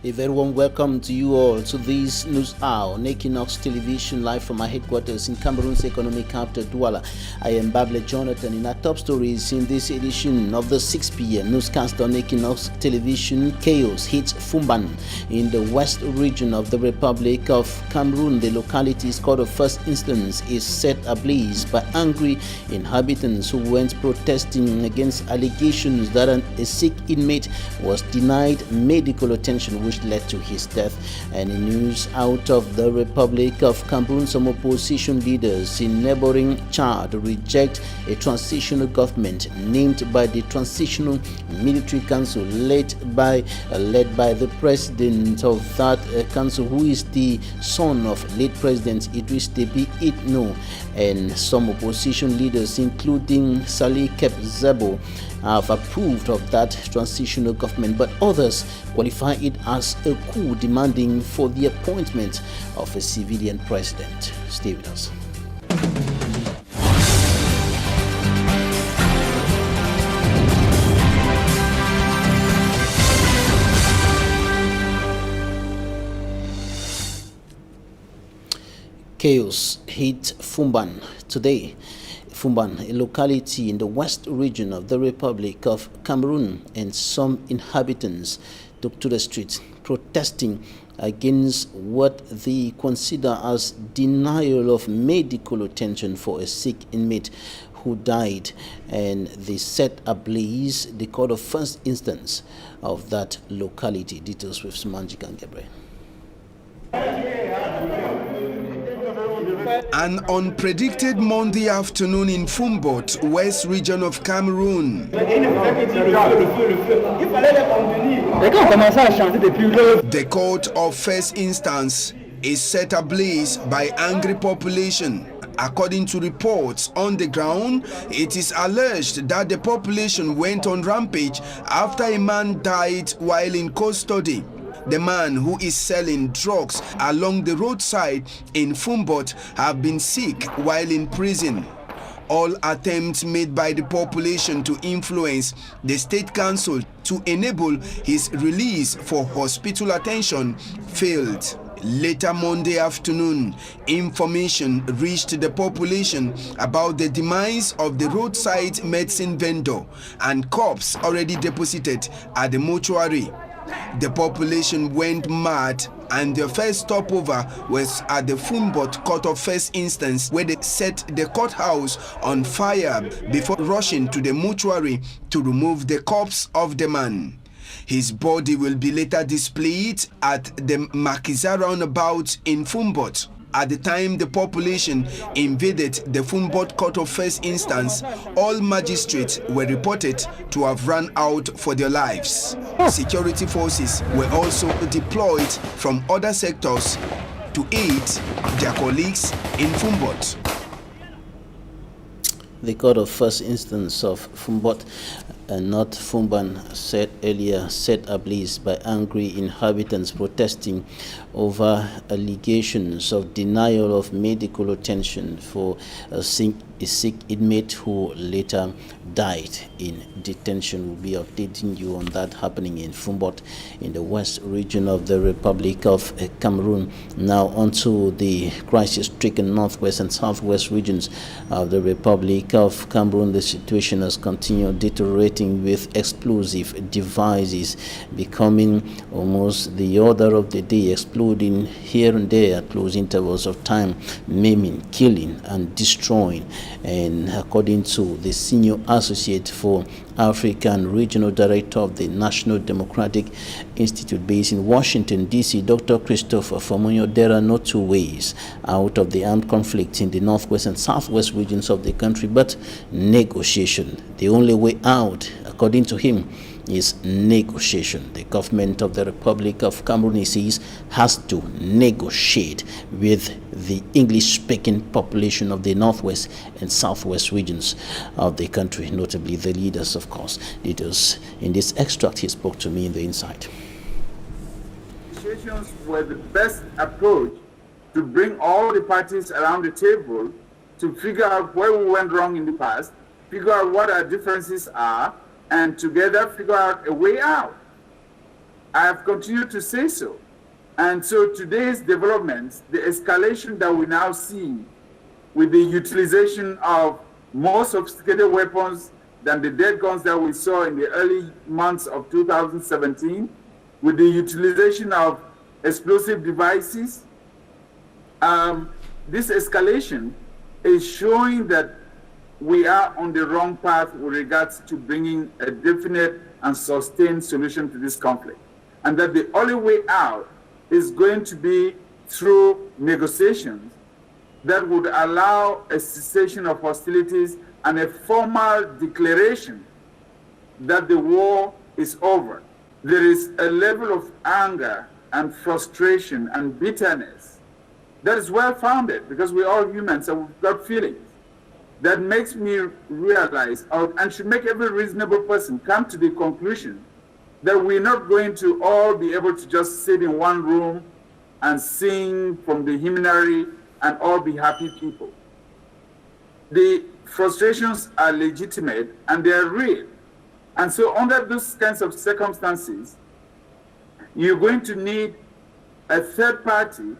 A very warm welcome to you all to this news hour on Équinoxe Television, live from our headquarters in Cameroon's economic capital, Douala. I am Bable Jonathan. In our top stories in this edition of the 6 p.m. newscast on Équinoxe Television, chaos hits Fumbat in the west region of the Republic of Cameroon. The locality's court of first instance is set ablaze by angry inhabitants who went protesting against allegations that a sick inmate was denied medical attention, which led to his death. And in news out of the Republic of Cameroon, some opposition leaders in neighboring Chad reject a transitional government named by the Transitional Military Council, led by the president of that council, who is the son of late President Idriss Déby Itno. And some opposition leaders, including Salih Kebzabo, have approved of that transitional government, but others qualify it as a coup, demanding for the appointment of a civilian president. Stay with us. Chaos hit Fumbat today. Fumbat, a locality in the west region of the Republic of Cameroon, and some inhabitants took to the streets protesting against what they consider as denial of medical attention for a sick inmate who died, and they set ablaze the court of first instance of that locality. Details with Sumanjik and Gabriel. An unpredicted Monday afternoon in Fumbat, west region of Cameroon. The court of first instance is set ablaze by angry population. According to reports on the ground, it is alleged that the population went on rampage after a man died while in custody. The man who is selling drugs along the roadside in Fumbat have been sick while in prison. All attempts made by the population to influence the state council to enable his release for hospital attention failed. Later Monday afternoon, information reached the population about the demise of the roadside medicine vendor and corpse already deposited at the mortuary. The population went mad, and their first stopover was at the Fumbat Court of First Instance, where they set the courthouse on fire before rushing to the mortuary to remove the corpse of the man. His body will be later displayed at the Makiza roundabout in Fumbat. At the time the population invaded the Fumbat Court of First Instance, all magistrates were reported to have run out for their lives. Security forces were also deployed from other sectors to aid their colleagues in Fumbat. The Court of First Instance of Fumbat, and not Fumbat, said earlier, set ablaze by angry inhabitants protesting over allegations of denial of medical attention for a sick inmate who later died in detention. We'll be updating you on that happening in Fumbat in the west region of the Republic of Cameroon. Now onto the crisis-stricken northwest and southwest regions of the Republic of Cameroon. The situation has continued deteriorating, with explosive devices becoming almost the order of the day, exploding here and there at close intervals of time, maiming, killing and destroying. And according to the senior associate for African Regional Director of the National Democratic Institute based in Washington, D.C., Dr. Christopher Fomonyo, there are no two ways out of the armed conflict in the northwest and southwest regions of the country but negotiation. The only way out, according to him, is negotiation. The government of the Republic of Cameroon, he says, has to negotiate with the English-speaking population of the northwest and southwest regions of the country, notably the leaders, of course. Leaders. In this extract, he spoke to me in the inside. Negotiations were the best approach to bring all the parties around the table to figure out where we went wrong in the past, figure out what our differences are, and together figure out a way out. I have continued to say so. And so today's developments, the escalation that we now see with the utilization of more sophisticated weapons than the dead guns that we saw in the early months of 2017, with the utilization of explosive devices, this escalation is showing that we are on the wrong path with regards to bringing a definite and sustained solution to this conflict. And that the only way out is going to be through negotiations that would allow a cessation of hostilities and a formal declaration that the war is over. There is a level of anger and frustration and bitterness that is well founded, because we're all humans and we've got feelings, that makes me realize, and should make every reasonable person come to the conclusion that we're not going to all be able to just sit in one room and sing from the hymnary and all be happy people. The frustrations are legitimate and they're real. And so under those kinds of circumstances, you're going to need a third party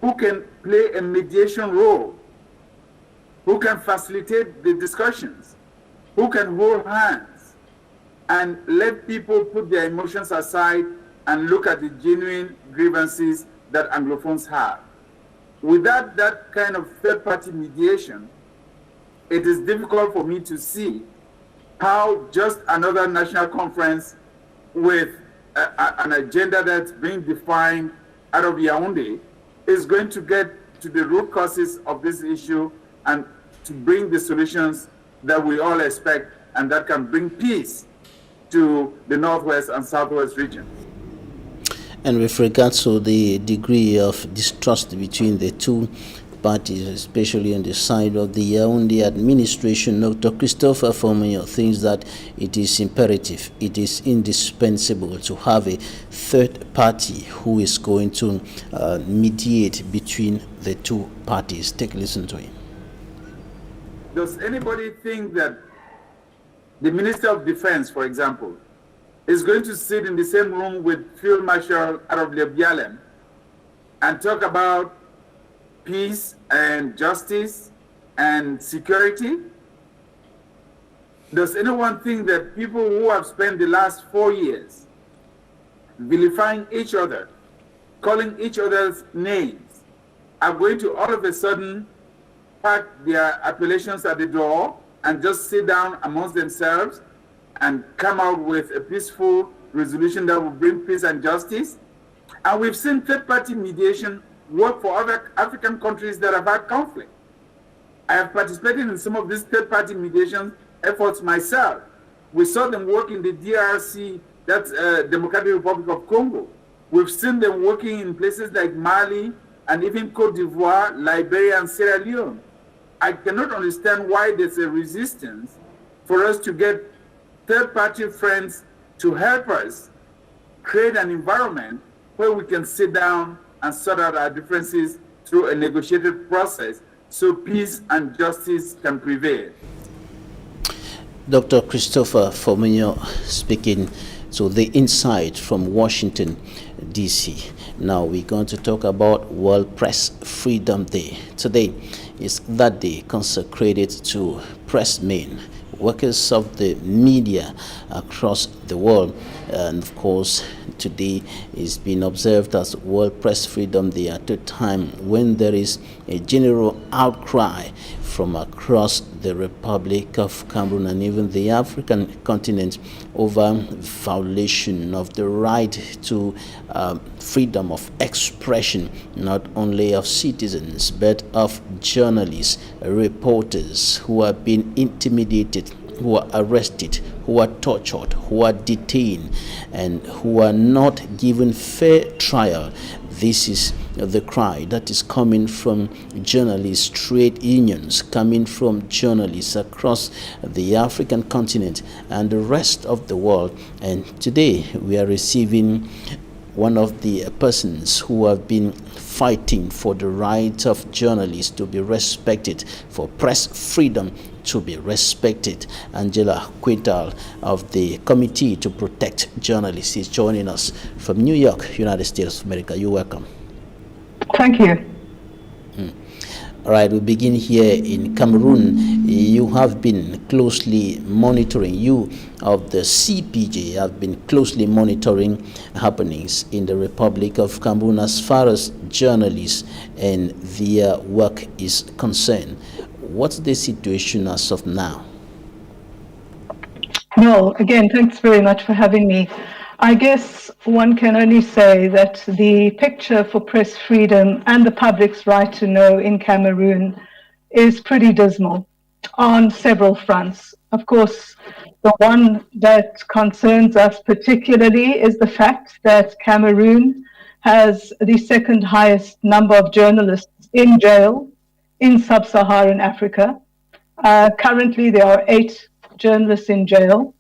who can play a mediation role, who can facilitate the discussions, who can hold hands and let people put their emotions aside and look at the genuine grievances that Anglophones have. Without that kind of third-party mediation, it is difficult for me to see how just another national conference with an agenda that's being defined out of Yaoundé is going to get to the root causes of this issue and to bring the solutions that we all expect and that can bring peace to the Northwest and Southwest region. And with regards to the degree of distrust between the two parties, especially on the side of the Yaoundé administration, Dr. Christopher Fomenyo thinks that it is imperative, it is indispensable to have a third party who is going to mediate between the two parties. Take a listen to him. Does anybody think that the Minister of Defense, for example, is going to sit in the same room with Field Marshal Arab Bialem and talk about peace and justice and security? Does anyone think that people who have spent the last 4 years vilifying each other, calling each other's names, are going to all of a sudden pack their appellations at the door and just sit down amongst themselves and come out with a peaceful resolution that will bring peace and justice? And we've seen third-party mediation work for other African countries that have had conflict. I have participated in some of these third-party mediation efforts myself. We saw them work in the DRC, that's Democratic Republic of Congo. We've seen them working in places like Mali and even Cote d'Ivoire, Liberia, and Sierra Leone. I cannot understand why there's a resistance for us to get third-party friends to help us create an environment where we can sit down and sort out our differences through a negotiated process so peace and justice can prevail. Dr. Christopher Fomenyo speaking to the Insight from Washington, D.C. Now we're going to talk about World Press Freedom Day. Today is that day consecrated to pressmen, workers of the media across the world. And of course, today is being observed as World Press Freedom Day at a time when there is a general outcry from across the Republic of Cameroon and even the African continent over violation of the right to freedom of expression, not only of citizens but of journalists, reporters who are being intimidated, who are arrested, who are tortured, who are detained, and who are not given fair trial. This is the cry that is coming from journalists, trade unions, coming from journalists across the African continent and the rest of the world. And today we are receiving one of the persons who have been fighting for the rights of journalists to be respected, for press freedom to be respected. Angela Quintal of the Committee to Protect Journalists is joining us from New York, United States of America. You're welcome. Thank you. All right, we begin here in Cameroon. You have been closely monitoring, you of the CPJ have been closely monitoring happenings in the Republic of Cameroon as far as journalists and their work is concerned. What's the situation as of now? Well, again, thanks very much for having me. I guess one can only say that the picture for press freedom and the public's right to know in Cameroon is pretty dismal on several fronts. Of course, the one that concerns us particularly is the fact that Cameroon has the second highest number of journalists in jail in sub-Saharan Africa. Currently, there are 8 journalists in jail.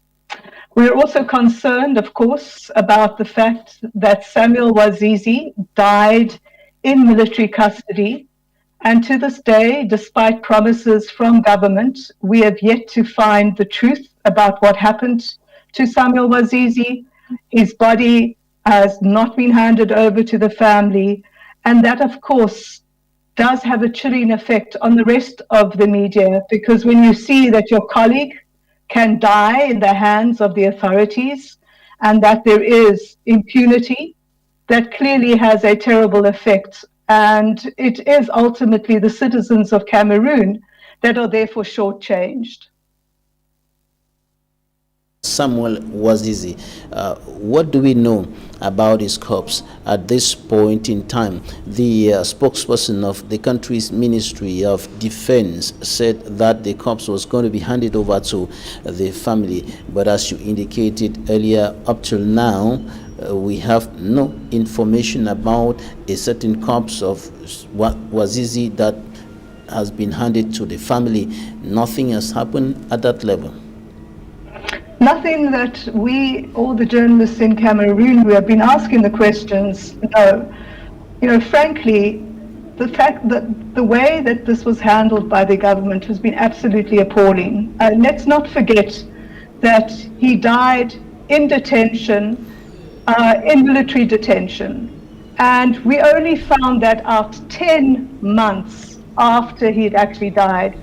We're also concerned, of course, about the fact that Samuel Wazizi died in military custody. And to this day, despite promises from government, we have yet to find the truth about what happened to Samuel Wazizi. His body has not been handed over to the family. And that, of course, does have a chilling effect on the rest of the media, because when you see that your colleague can die in the hands of the authorities and that there is impunity, that clearly has a terrible effect. And it is ultimately the citizens of Cameroon that are therefore shortchanged. Samuel Wazizi, what do we know about his corpse at this point in time? The spokesperson of the country's Ministry of Defense said that the corpse was going to be handed over to the family, but as you indicated earlier, up till now, we have no information about a certain corpse of Wazizi that has been handed to the family. Nothing has happened at that level. Nothing that we, all the journalists in Cameroon who have been asking the questions, know. You know, frankly, the fact that the way that this was handled by the government has been absolutely appalling. Let's not forget that he died in detention, in military detention. And we only found that out 10 months after he'd actually died.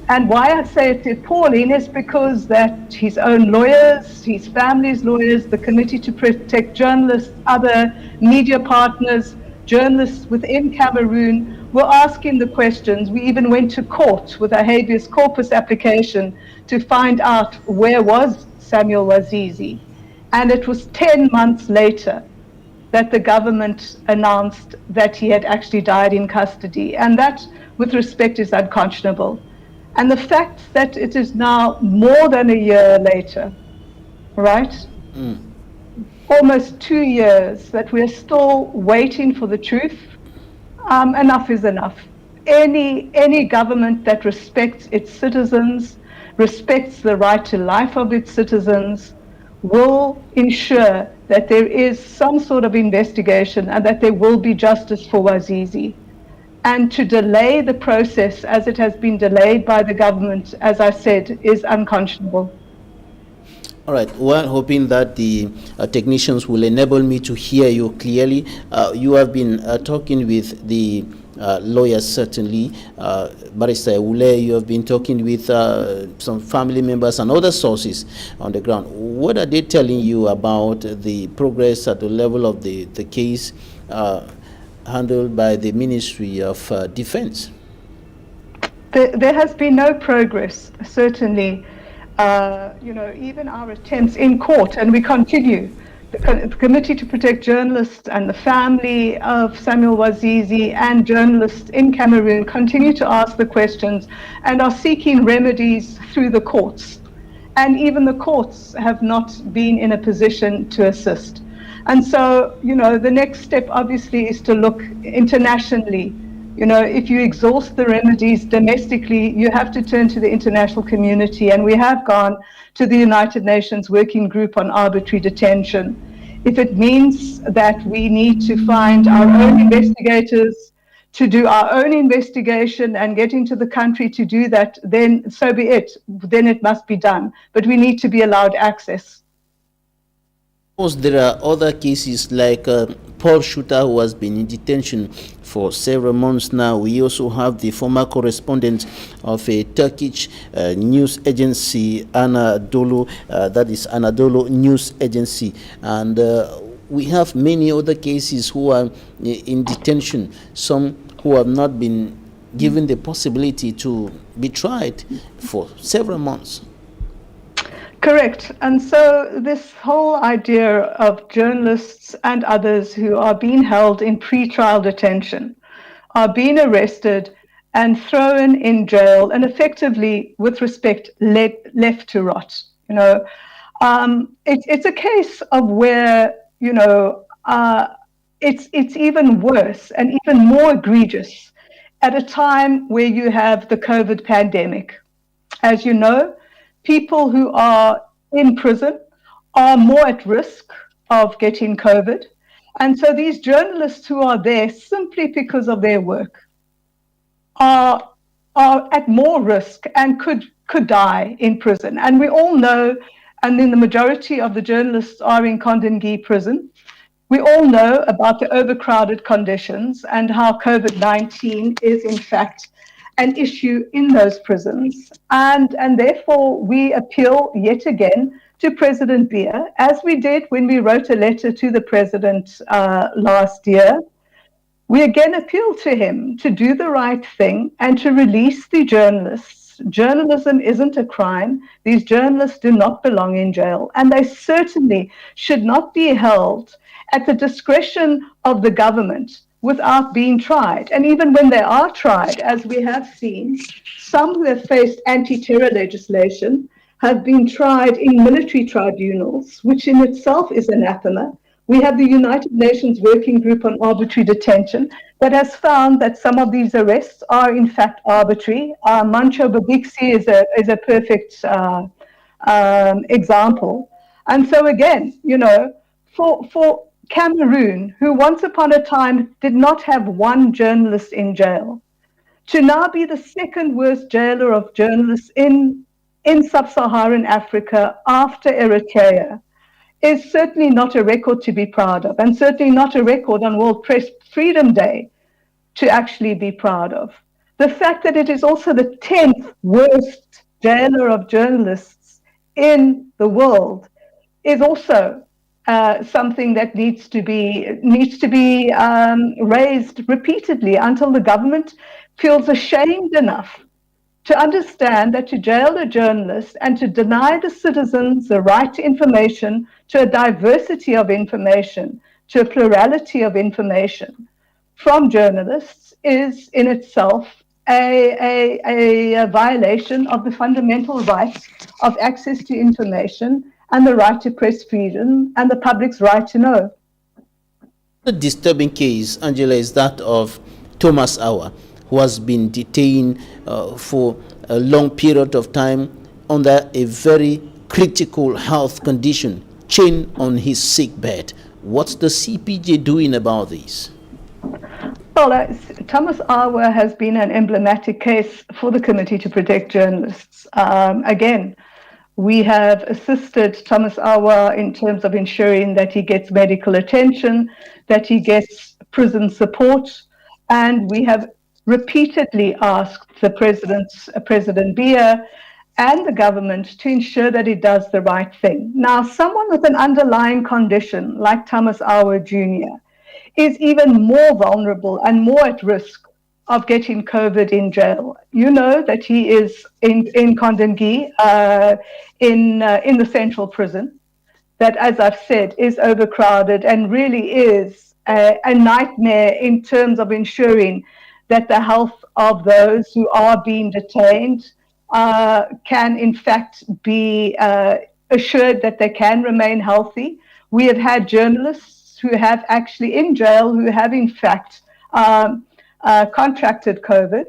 And why I say it's appalling is because that his own lawyers, his family's lawyers, the Committee to Protect Journalists, other media partners, journalists within Cameroon were asking the questions. We even went to court with a habeas corpus application to find out where was Samuel Wazizi. And it was 10 months later that the government announced that he had actually died in custody. And that, with respect, is unconscionable. And the fact that it is now more than a year later, right? Almost 2 years that we're still waiting for the truth. Enough is enough. Any government that respects its citizens, respects the right to life of its citizens, will ensure that there is some sort of investigation and that there will be justice for Wazizi. And to delay the process as it has been delayed by the government, as I said, is unconscionable. All right. Well, hoping that the technicians will enable me to hear you clearly. You have been talking with the lawyers, certainly. Barrister Ewule, you have been talking with some family members and other sources on the ground. What are they telling you about the progress at the level of the case handled by the Ministry of Defense? There has been no progress, certainly. You know, even our attempts in court, and we continue. The Committee to Protect Journalists and the family of Samuel Wazizi and journalists in Cameroon continue to ask the questions and are seeking remedies through the courts. And even the courts have not been in a position to assist. And so, you know, the next step obviously is to look internationally. You know, if you exhaust the remedies domestically, you have to turn to the international community. And we have gone to the United Nations Working Group on Arbitrary Detention. If it means that we need to find our own investigators, to do our own investigation and get into the country to do that, then so be it. Then it must be done. But we need to be allowed access. Of course, there are other cases like Paul Shooter, who has been in detention for several months now. We also have the former correspondent of a Turkish news agency, Anadolu, that is Anadolu News Agency, and we have many other cases who are in detention, some who have not been given the possibility to be tried for several months. Correct. And so this whole idea of journalists and others who are being held in pre-trial detention, are being arrested and thrown in jail and effectively, with respect, left to rot. You know, it's a case of where, you know, it's even worse and even more egregious at a time where you have the COVID pandemic. As you know, people who are in prison are more at risk of getting COVID. And so these journalists who are there simply because of their work are at more risk and could die in prison. And we all know, and then the majority of the journalists are in Kondengui prison. We all know about the overcrowded conditions and how COVID-19 is in fact an issue in those prisons. And therefore we appeal yet again to President Biya, as we did when we wrote a letter to the president last year. We again appeal to him to do the right thing and to release the journalists. Journalism isn't a crime. These journalists do not belong in jail, and they certainly should not be held at the discretion of the government without being tried. And even when they are tried, as we have seen, some who have faced anti-terror legislation have been tried in military tribunals, which in itself is anathema. We have the United Nations Working Group on Arbitrary Detention that has found that some of these arrests are in fact arbitrary. Mancho Babiksi is a perfect example. And so again, you know, for Cameroon, who once upon a time did not have one journalist in jail, to now be the second worst jailer of journalists in sub-Saharan Africa after Eritrea, is certainly not a record to be proud of, and certainly not a record on World Press Freedom Day to actually be proud of. The fact that it is also the 10th worst jailer of journalists in the world is also something that needs to be raised repeatedly until the government feels ashamed enough to understand that to jail a journalist and to deny the citizens the right to information, to a diversity of information, to a plurality of information from journalists is in itself a violation of the fundamental rights of access to information and the right to press freedom and the public's right to know. The disturbing case, Angela, is that of Thomas Awa, who has been detained for a long period of time under a very critical health condition, chained on his sick bed. What's the CPJ doing about this? Well, Thomas Awa has been an emblematic case for the Committee to Protect Journalists. Again, we have assisted Thomas Awa in terms of ensuring that he gets medical attention, that he gets prison support, and we have repeatedly asked the President Biya and the government to ensure that it does the right thing. Now, someone with an underlying condition like Thomas Awa Jr. is even more vulnerable and more at risk of getting COVID in jail. You know that he is in Kondengui, in the central prison, that, as I've said, is overcrowded and really is a nightmare in terms of ensuring that the health of those who are being detained can in fact be assured that they can remain healthy. We have had journalists who have actually in jail who have in fact contracted COVID.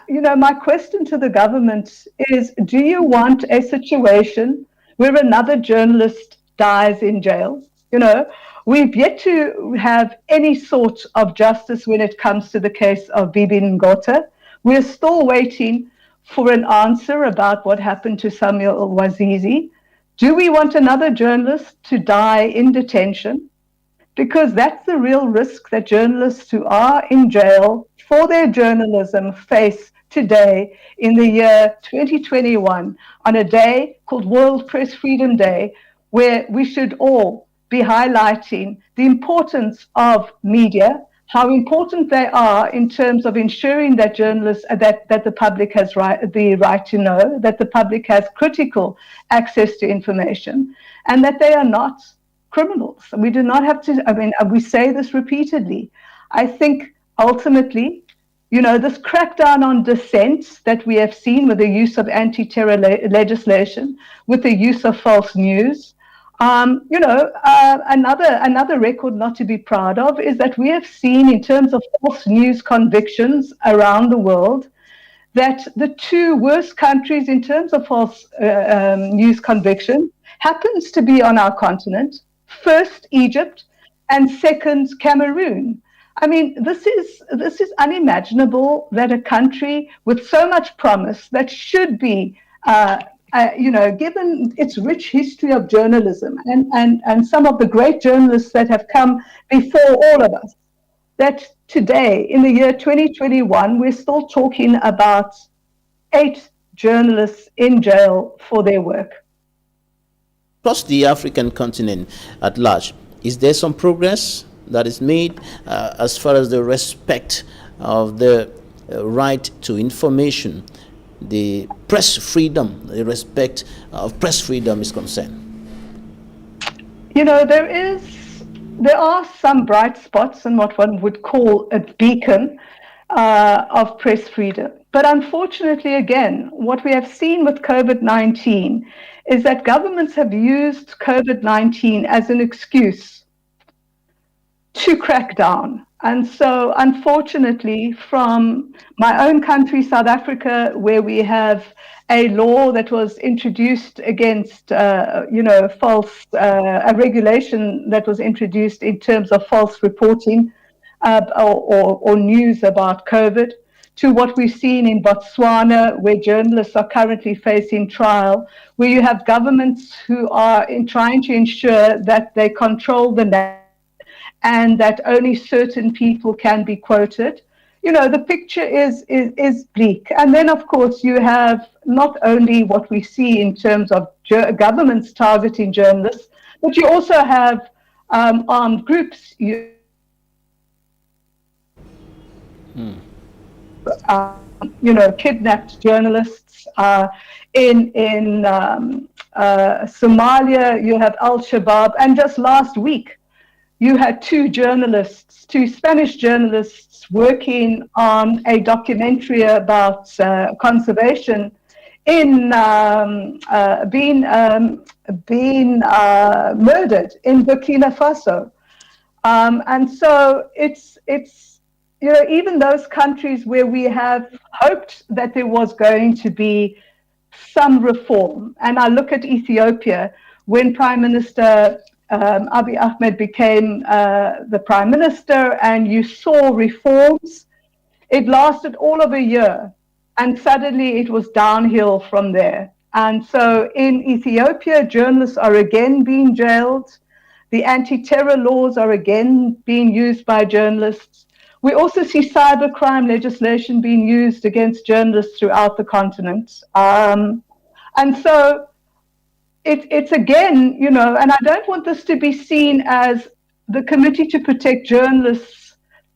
You know, my question to the government is, do you want a situation where another journalist dies in jail? You know, We've yet to have any sort of justice when it comes to the case of Bibi Ngota. We're still waiting for an answer about what happened to Samuel Wazizi. Do we want another journalist to die in detention? Because that's the real risk that journalists who are in jail for their journalism face today in the year 2021, on a day called World Press Freedom Day, where we should all be highlighting the importance of media, how important they are in terms of ensuring that journalists, that the public has the right to know, that the public has critical access to information, and that they are not criminals. We do not have to, I mean, we say this repeatedly. I think ultimately, you know, this crackdown on dissent that we have seen with the use of anti-terror legislation, with the use of false news, another record not to be proud of is that we have seen, in terms of false news convictions around the world, that the two worst countries in terms of false news conviction happens to be on our continent. First, Egypt, and second, Cameroon. I mean, this is unimaginable that a country with so much promise, that should be given its rich history of journalism and some of the great journalists that have come before all of us, that today, in the year 2021, we're still talking about 8 journalists in jail for their work. Across the African continent at large, is there some progress that is made as far as the respect of the right to information, the press freedom, the respect of press freedom is concerned? You know, there are some bright spots and what one would call a beacon of press freedom. But unfortunately, again, what we have seen with COVID-19 is that governments have used COVID-19 as an excuse to crack down. And so, unfortunately, from my own country, South Africa, where we have a law that was introduced against, a regulation that was introduced in terms of false reporting or news about COVID, to what we've seen in Botswana, where journalists are currently facing trial, where you have governments who are trying to ensure that they control the narrative and that only certain people can be quoted. You know, the picture is bleak. And then, of course, you have not only what we see in terms of governments targeting journalists, but you also have armed groups. Kidnapped journalists. In Somalia, you have Al-Shabaab. And just last week, you had 2 Spanish journalists working on a documentary about conservation being murdered in Burkina Faso. And so it's even those countries where we have hoped that there was going to be some reform. And I look at Ethiopia, when Prime Minister Abiy Ahmed became the Prime Minister, and you saw reforms. It lasted all of a year, and suddenly it was downhill from there. And so in Ethiopia, journalists are again being jailed. The anti-terror laws are again being used by journalists. We also see cybercrime legislation being used against journalists throughout the continent. And so it's again, and I don't want this to be seen as the Committee to Protect Journalists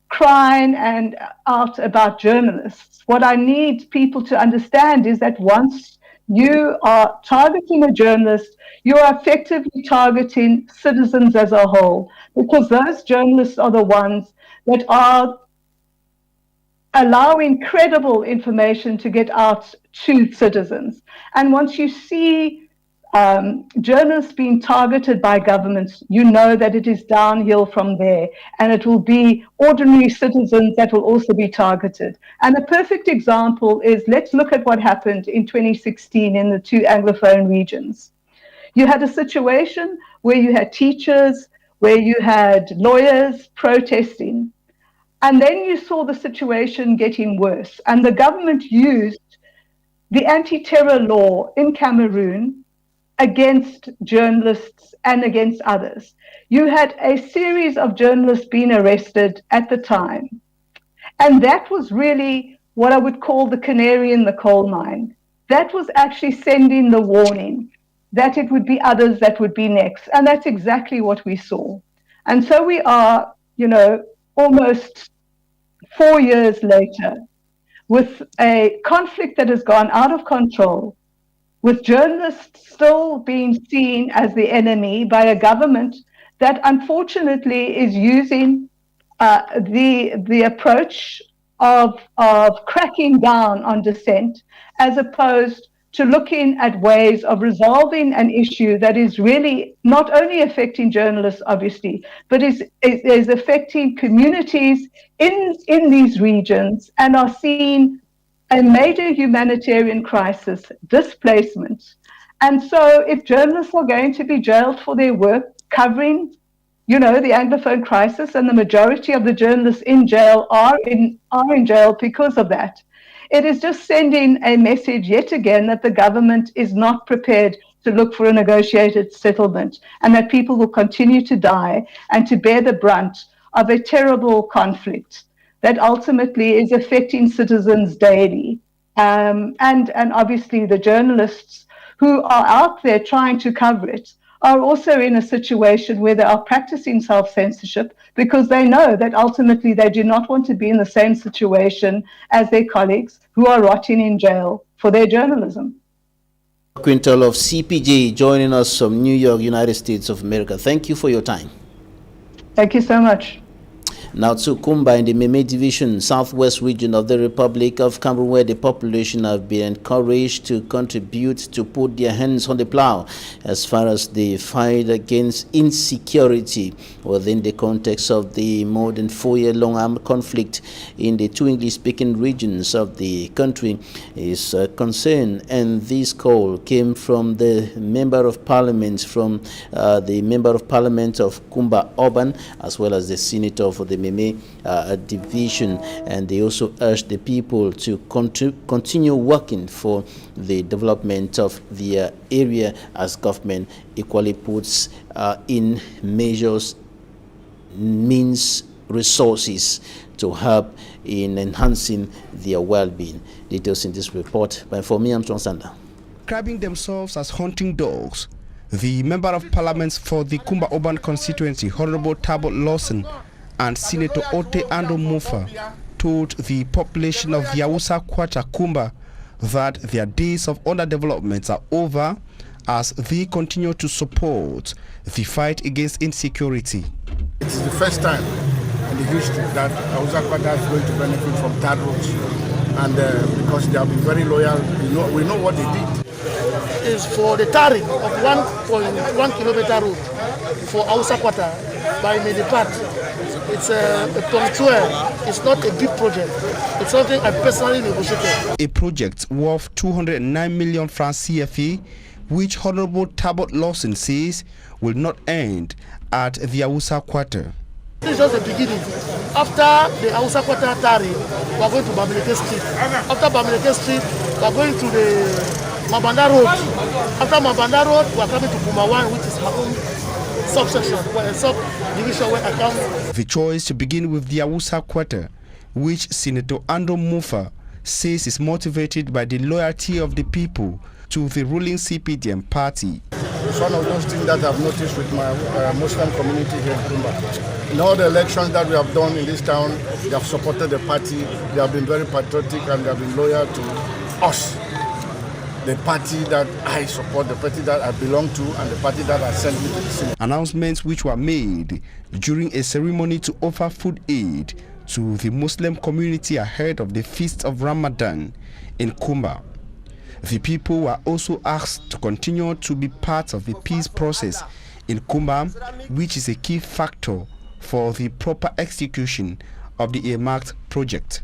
crying and out about journalists. What I need people to understand is that once you are targeting a journalist, you are effectively targeting citizens as a whole, because those journalists are the ones that are allowing credible information to get out to citizens. And once you see journalists being targeted by governments, you know that it is downhill from there, and it will be ordinary citizens that will also be targeted. And a perfect example is, let's look at what happened in 2016 in the 2 Anglophone regions. You had a situation where you had teachers, where you had lawyers protesting. And then you saw the situation getting worse. And the government used the anti-terror law in Cameroon against journalists and against others. You had a series of journalists being arrested at the time. And that was really what I would call the canary in the coal mine. That was actually sending the warning that it would be others that would be next. And that's exactly what we saw. And so we are, almost 4 years later, with a conflict that has gone out of control, with journalists still being seen as the enemy by a government that unfortunately is using the approach of cracking down on dissent, as opposed to looking at ways of resolving an issue that is really not only affecting journalists, obviously, but is affecting communities in these regions, and are seeing a major humanitarian crisis, displacement. And so if journalists are going to be jailed for their work covering, the Anglophone crisis, and the majority of the journalists in jail are in jail because of that, it is just sending a message yet again that the government is not prepared to look for a negotiated settlement, and that people will continue to die and to bear the brunt of a terrible conflict that ultimately is affecting citizens daily. And obviously the journalists who are out there trying to cover it are also in a situation where they are practicing self-censorship, because they know that ultimately they do not want to be in the same situation as their colleagues who are rotting in jail for their journalism. Quintal of CPJ joining us from New York, United States of America. Thank you for your time. Thank you so much. Now to Kumba in the Meme Division, southwest region of the Republic of Cameroon, where the population have been encouraged to contribute to put their hands on the plow as far as the fight against insecurity within the context of the more than 4-year-long armed conflict in the two English-speaking regions of the country is concerned. And this call came from the Member of Parliament of Kumba Urban, as well as the Senator for the Meme Division, and they also urged the people to continue working for the development of the area, as government equally puts in measures, means, resources to help in enhancing their well-being. Details in this report by For Me, I'm Sander. Describing themselves as hunting dogs, the Member of Parliament for the Kumba Urban constituency, Honorable Talbot Lawson, and Senator Ote Ando Mufa told the population of Yawusa Kwata Kumba that their days of underdevelopment are over, as they continue to support the fight against insecurity. It is the first time in the history that Yawusa Kwata is going to benefit from TAD roads, and because they have been very loyal, we know what they did. Is for the tarring of 1.1 kilometer road for Yawusa Kwata by Mediation. It's a punctual. It's not a big project. It's something I personally negotiated. A project worth 209 million francs CFA, which Honorable Talbot Lawson says will not end at the Yawusa Kwata. This is just the beginning. After the Yawusa Kwata tarring, we are going to Bamileke Street. After Bamileke Street, we are going to the Mabanda Road. After Mabanda Road, we are coming to Pumawan, which is my own subsection, subdivision where I come. The choice to begin with the Yawusa Kwata, which Senator Ando Mufa says is motivated by the loyalty of the people to the ruling CPDM party. It's one of those things that I've noticed with my Muslim community here in Kumba. In all the elections that we have done in this town, they have supported the party, they have been very patriotic, and they have been loyal to us. The party that I support, the party that I belong to, and the party that I sent me to the Senate. Announcements which were made during a ceremony to offer food aid to the Muslim community ahead of the Feast of Ramadan in Kumba. The people were also asked to continue to be part of the peace process in Kumba, which is a key factor for the proper execution of the earmarked project.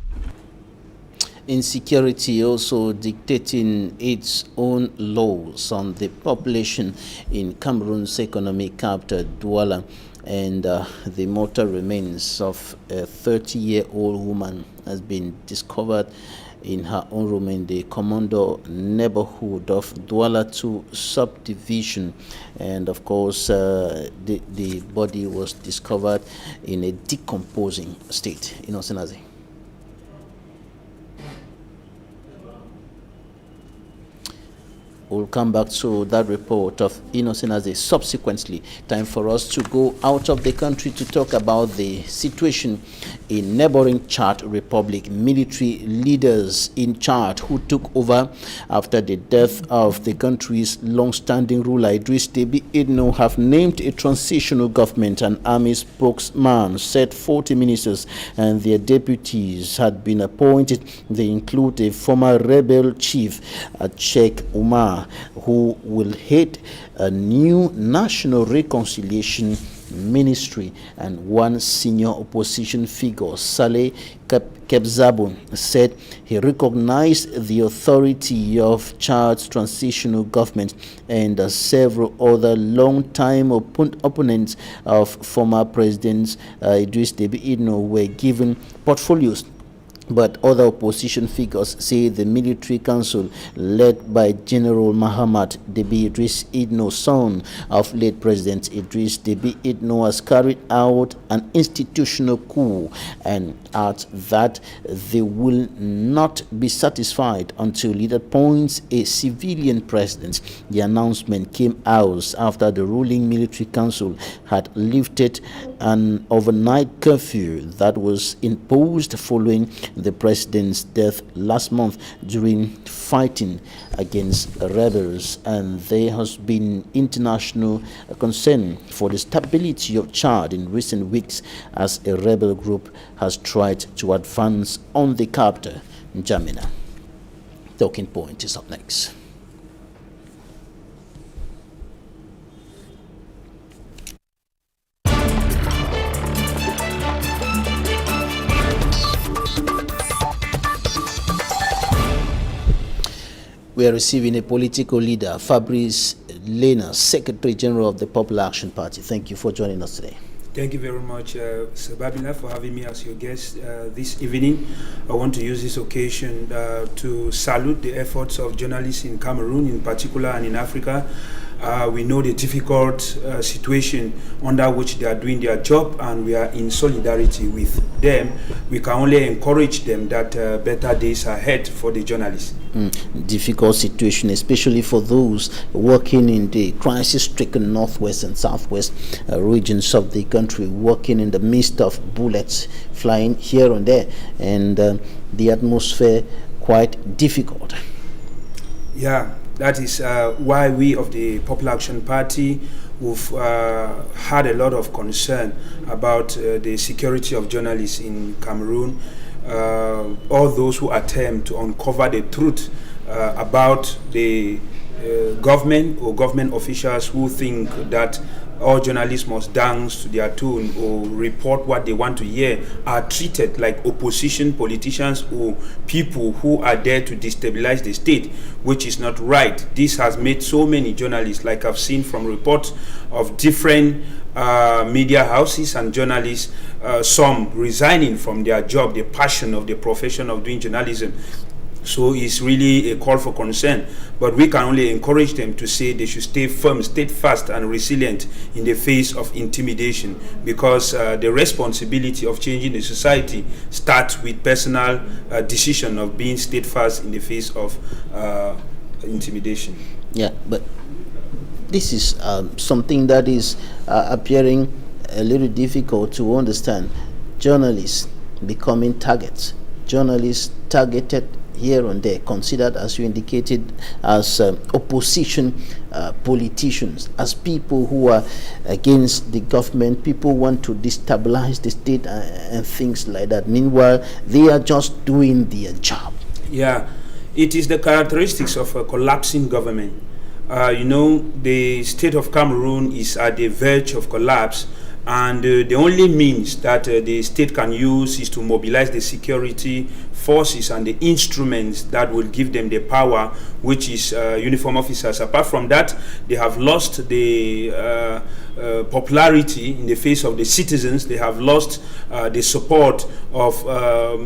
Insecurity also dictating its own laws on the population in Cameroon's economic capital, Douala. and the mortal remains of a 30-year-old woman has been discovered in her own room in the Commando neighborhood of Douala 2 subdivision, and of course the body was discovered in a decomposing state. Innocent. We'll come back to that report of Innocent subsequently. Time for us to go out of the country to talk about the situation in neighboring Chad Republic. Military leaders in Chad who took over after the death of the country's long-standing ruler Idriss Déby Itno have named a transitional government. An army spokesman said 40 ministers and their deputies had been appointed. They include a former rebel chief, Sheikh Umar, who will head a new national reconciliation ministry, and one senior opposition figure, Saleh Kebzabon, said he recognized the authority of Chad's transitional government, and several other long-time opponents of former President Idriss Déby Itno were given portfolios. But other opposition figures say the military council, led by General Mahamat Déby Idriss Itno, son of late President Idriss Déby Itno, has carried out an institutional coup, and adds that they will not be satisfied until it appoints a civilian president. The announcement came out after the ruling military council had lifted an overnight curfew that was imposed following the president's death last month during fighting against rebels, and there has been international concern for the stability of Chad in recent weeks as a rebel group has tried to advance on the capital, N'Djamena. Talking Point is up next. We are receiving a political leader, Fabrice Lena, Secretary General of the Popular Action Party. Thank you for joining us today. Thank you very much, Sir Babila, for having me as your guest this evening. I want to use this occasion to salute the efforts of journalists in Cameroon in particular and in Africa. We know the difficult situation under which they are doing their job, and we are in solidarity with them. We can only encourage them that better days are ahead for the journalists. Difficult situation, especially for those working in the crisis-stricken northwest and southwest regions of the country, working in the midst of bullets flying here and there, and the atmosphere quite difficult. Yeah, that is why we of the Popular Action Party we've had a lot of concern about the security of journalists in Cameroon. All those who attempt to uncover the truth about the government or government officials who think that all journalists must dance to their tune or report what they want to hear are treated like opposition politicians or people who are there to destabilize the state, which is not right. This has made so many journalists, like I've seen from reports of different media houses and journalists, some resigning from their job, the passion of the profession of doing journalism. So it's really a call for concern, but we can only encourage them to say they should stay firm, steadfast and resilient in the face of intimidation, because the responsibility of changing the society starts with personal decision of being steadfast in the face of intimidation. Yeah, but this is something that is appearing a little difficult to understand. Journalists becoming targets, journalists targeted here and there, considered, as you indicated, as opposition politicians, as people who are against the government, people want to destabilize the state and things like that. Meanwhile, they are just doing their job. Yeah, it is the characteristics of a collapsing government. You know, the state of Cameroon is at the verge of collapse, And the only means that the state can use is to mobilize the security forces and the instruments that will give them the power, which is uniform officers. Apart from that, they have lost the popularity in the face of the citizens. They have lost the support of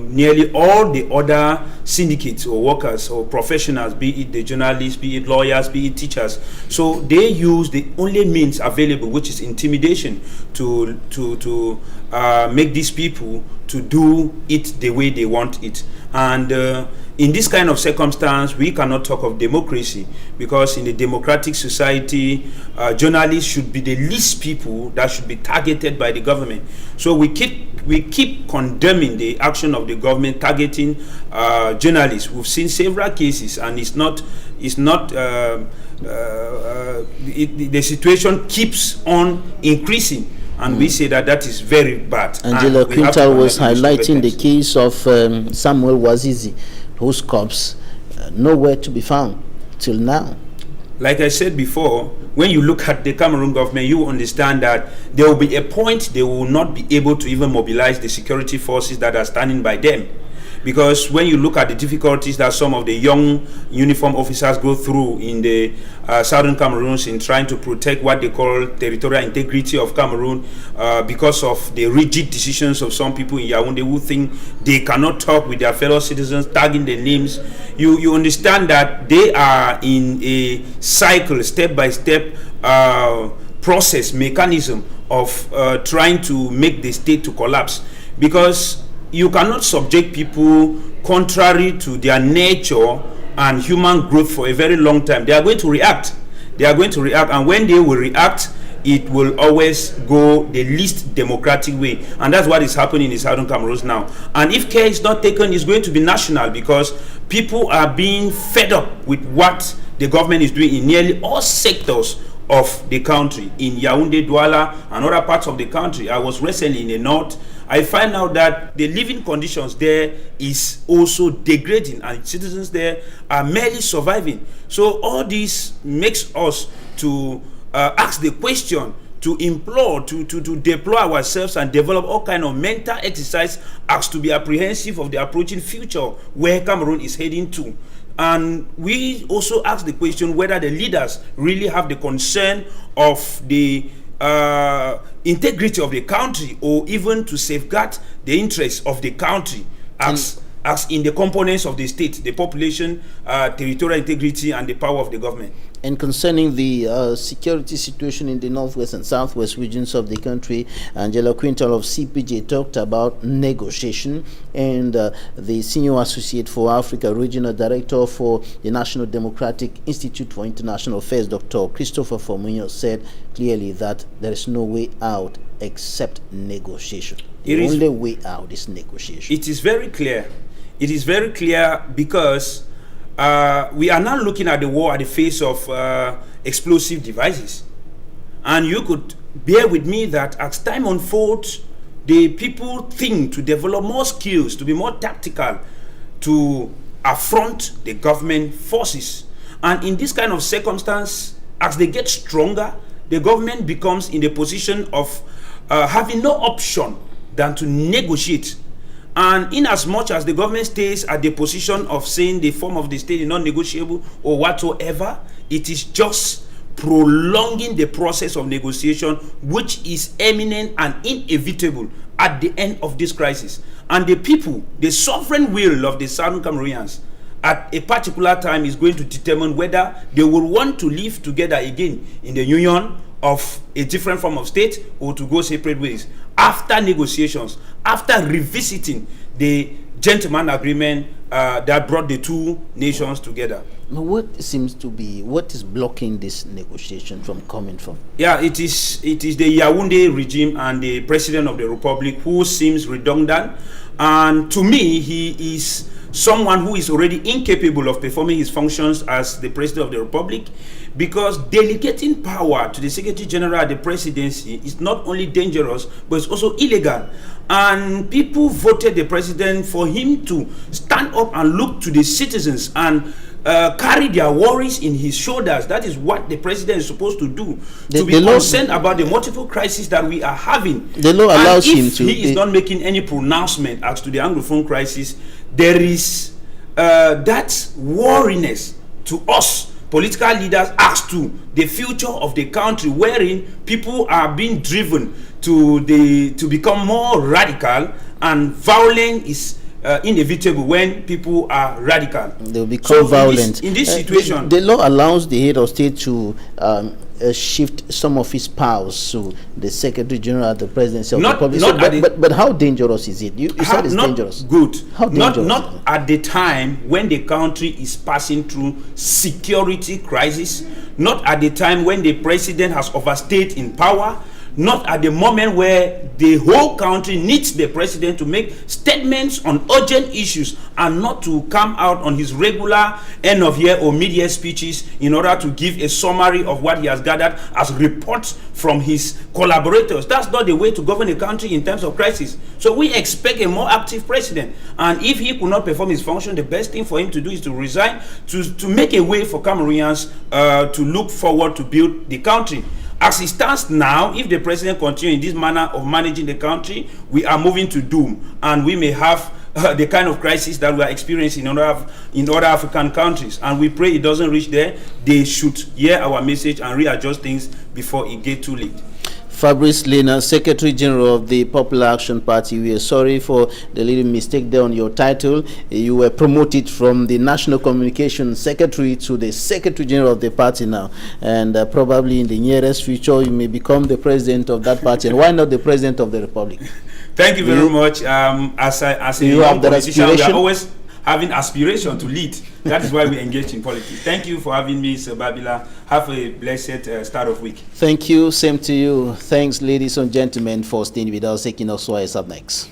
nearly all the other syndicates or workers or professionals, be it the journalists, be it lawyers, be it teachers. So they use the only means available, which is intimidation, to make these people to do it the way they want it. And in this kind of circumstance, we cannot talk of democracy, because in a democratic society, journalists should be the least people that should be targeted by the government. So we keep condemning the action of the government targeting journalists. We've seen several cases, and the situation keeps on increasing. And we say that is very bad. Angela Quintal was highlighting the case of Samuel Wazizi, whose corpse nowhere to be found till now. Like I said before, when you look at the Cameroon government, you understand that there will be a point they will not be able to even mobilize the security forces that are standing by them. Because when you look at the difficulties that some of the young uniform officers go through in the southern Cameroons in trying to protect what they call territorial integrity of Cameroon, because of the rigid decisions of some people in Yaoundé who think they cannot talk with their fellow citizens, tagging their names, you understand that they are in a cycle, step-by-step process, mechanism of trying to make the state to collapse. Because you cannot subject people contrary to their nature and human growth for a very long time. They are going to react. They are going to react, and when they will react, it will always go the least democratic way. And that's what is happening in Southern Cameroon now. And if care is not taken, it's going to be national, because people are being fed up with what the government is doing in nearly all sectors of the country. In Yaoundé, Douala, and other parts of the country. I was recently in the north. I find out that the living conditions there is also degrading, and citizens there are merely surviving. So all this makes us to ask the question, to implore, to deploy ourselves and develop all kind of mental exercise as to be apprehensive of the approaching future where Cameroon is heading to. And we also ask the question whether the leaders really have the concern of the integrity of the country, or even to safeguard the interests of the country as in the components of the state, the population, territorial integrity, and the power of the government. And concerning the security situation in the northwest and southwest regions of the country, Angela Quintal of CPJ talked about negotiation, and the Senior Associate for Africa Regional Director for the National Democratic Institute for International Affairs, Dr. Christopher Fomunyo, said clearly that there is no way out except negotiation. The only way out is negotiation. It is very clear. It is very clear, because we are now looking at the war at the face of explosive devices. And you could bear with me that as time unfolds, the people think to develop more skills, to be more tactical, to affront the government forces. And in this kind of circumstance, as they get stronger, the government becomes in the position of having no option than to negotiate. And in as much as the government stays at the position of saying the form of the state is not negotiable or whatsoever, it is just prolonging the process of negotiation, which is imminent and inevitable at the end of this crisis. And the people, the sovereign will of the Southern Cameroonians at a particular time is going to determine whether they will want to live together again in the union of a different form of state, or to go separate ways after negotiations, after revisiting the gentleman agreement that brought the two nations together. What is blocking this negotiation from coming from? Yeah, it is the Yaoundé regime and the President of the Republic, who seems redundant, and to me he is someone who is already incapable of performing his functions as the President of the Republic, because delegating power to the Secretary General at the presidency is not only dangerous, but it's also illegal. And people voted the president for him to stand up and look to the citizens and carry their worries in his shoulders. That is what the president is supposed to do. To be the law, concerned about the multiple crises that we are having. The law allows him to. He is not making any pronouncement as to the Anglophone crisis. There is that worriness to us political leaders as to the future of the country, wherein people are being driven to become more radical, and violence is inevitable when people are radical. They'll become violent. In this situation, the law allows the head of state to shift some of his powers to the Secretary General at the presidency of the Republic. But how dangerous is it? You said it's dangerous. Good. How dangerous? Not at the time when the country is passing through security crisis. Not at the time when the president has overstayed in power. Not at the moment where the whole country needs the president to make statements on urgent issues and not to come out on his regular end of year or mid-year speeches in order to give a summary of what he has gathered as reports from his collaborators. That's not the way to govern a country in times of crisis. So we expect a more active president, and if he could not perform his function, the best thing for him to do is to resign, to make a way for Cameroonians to look forward to build the country. As it stands now, if the president continues in this manner of managing the country, we are moving to doom, and we may have the kind of crisis that we are experiencing in other African countries. And we pray it doesn't reach there. They should hear our message and readjust things before it gets too late. Fabrice Lena, Secretary General of the Popular Action Party, we are sorry for the little mistake there on your title. You were promoted from the National Communications Secretary to the Secretary General of the party now, and probably in the nearest future you may become the president of that party. And why not the president of the Republic? Thank you very much. As a young politician, we are always having aspiration to lead. That is why we engage in politics. Thank you for having me, Sir Babila. Have a blessed start of week. Thank you. Same to you. Thanks, ladies and gentlemen, for staying with us. Equinoxe is up next.